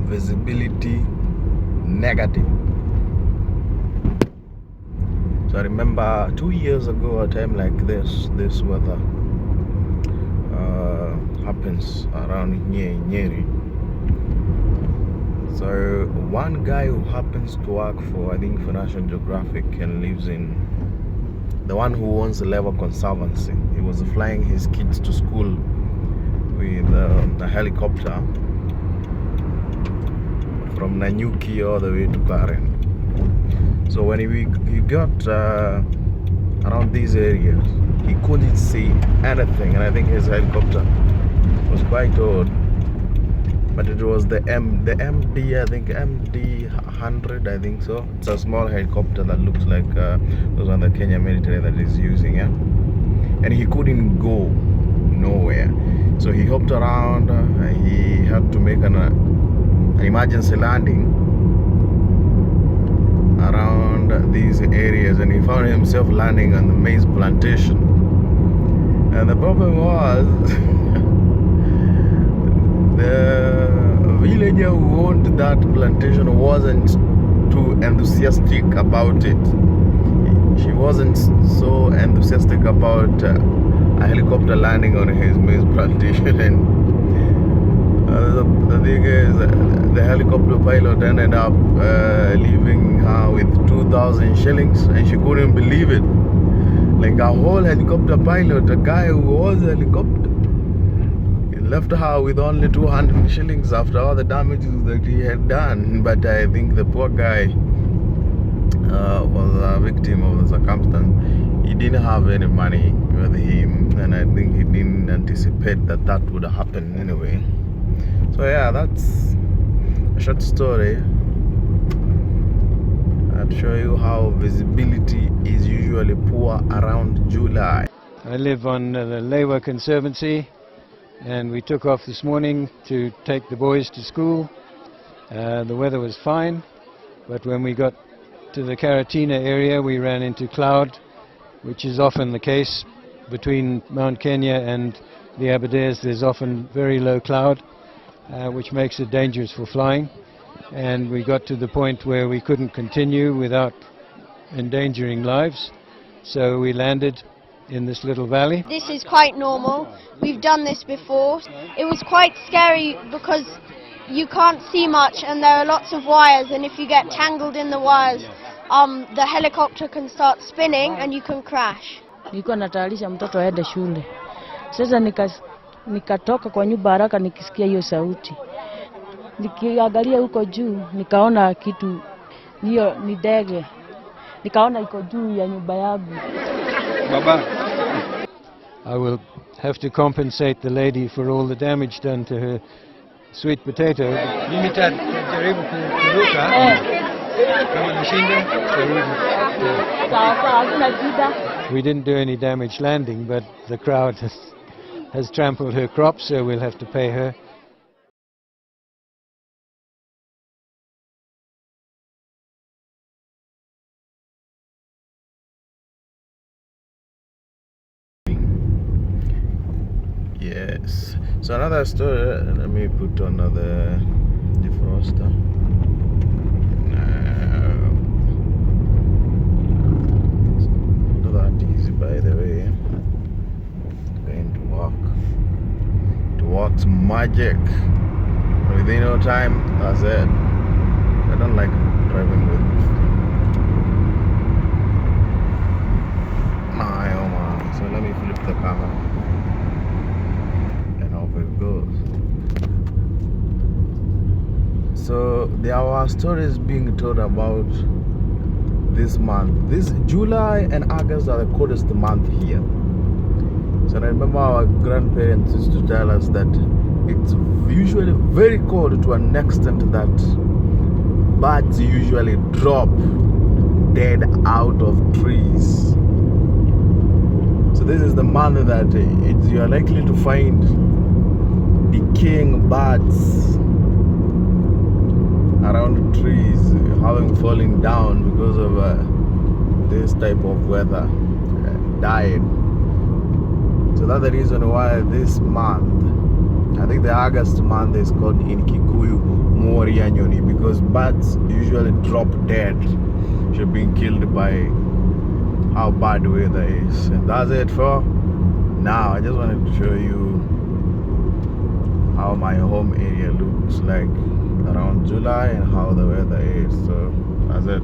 visibility negative. So I remember 2 years ago, a time like this weather happens around Nyeri. So one guy who happens to work for, I think, for National Geographic and lives in, the one who owns the Level Conservancy, he was flying his kids to school with a helicopter from Nanyuki all the way to Karen. So when he got around these areas, he couldn't see anything, and I think his helicopter was quite old. But it was the MD, I think MD-100, I think so. It's a small helicopter that looks like those on the Kenya military that is using, yeah. And he couldn't go nowhere, so he hopped around. He had to make an emergency landing around these areas, and he found himself landing on the maize plantation. And the problem was the villager who owned that plantation wasn't too enthusiastic about it. She wasn't so enthusiastic about a helicopter landing on his maize plantation. And the thing is, the helicopter pilot ended up leaving her with 2,000 shillings, and she couldn't believe it. Like a whole helicopter pilot, a guy who was a helicopter, he left her with only 200 shillings after all the damages that he had done. But I think the poor guy was a victim of the circumstance. He didn't have any money with him, and I think he didn't anticipate that would happen anyway. So yeah, that's a short story. I'll show you how visibility is usually poor around July. I live on the Lewa Conservancy, and we took off this morning to take the boys to school. The weather was fine, but when we got to the Karatina area, we ran into cloud, which is often the case between Mount Kenya and the Aberdares. There's often very low cloud, which makes it dangerous for flying. And we got to the point where we couldn't continue without endangering lives, so we landed in this little valley. This is quite normal. We've done this before. It was quite scary because you can't see much and there are lots of wires, and if you get tangled in the wires, the helicopter can start spinning and you can crash. Nilikuwa natayarisha mtoto aende shule. Sasa nikatoka kwa nyumba haraka nikisikia hiyo sauti. Nikiangalia huko juu nikaona kitu, hiyo ni ndege. Nikaona iko juu ya nyumba yangu. Baba, I will have to compensate the lady for all the damage done to her sweet potato. Mimi tajaribu kuruka kama nishinda. We didn't do any damage landing, but the crowd has trampled her crops, so we'll have to pay her. Yes. So another story. Let me put another defroster. Not that easy, by the way. Going to work's magic. Within no time, that's it. I don't like driving with my own. So let me flip the camera. It goes. So there are stories being told about this month. This July and August are the coldest month here. So I remember our grandparents used to tell us that it's usually very cold to an extent that birds usually drop dead out of trees. So this is the month that you are likely to find decaying birds around trees, having fallen down because of this type of weather, died. So that's the reason why this month I think the August month is called in Kikuyu Mori Anyoni, because birds usually drop dead if you're being killed by how bad the weather is. And that's it for now. I just wanted to show you how my home area looks like around July and how the weather is. So that's it.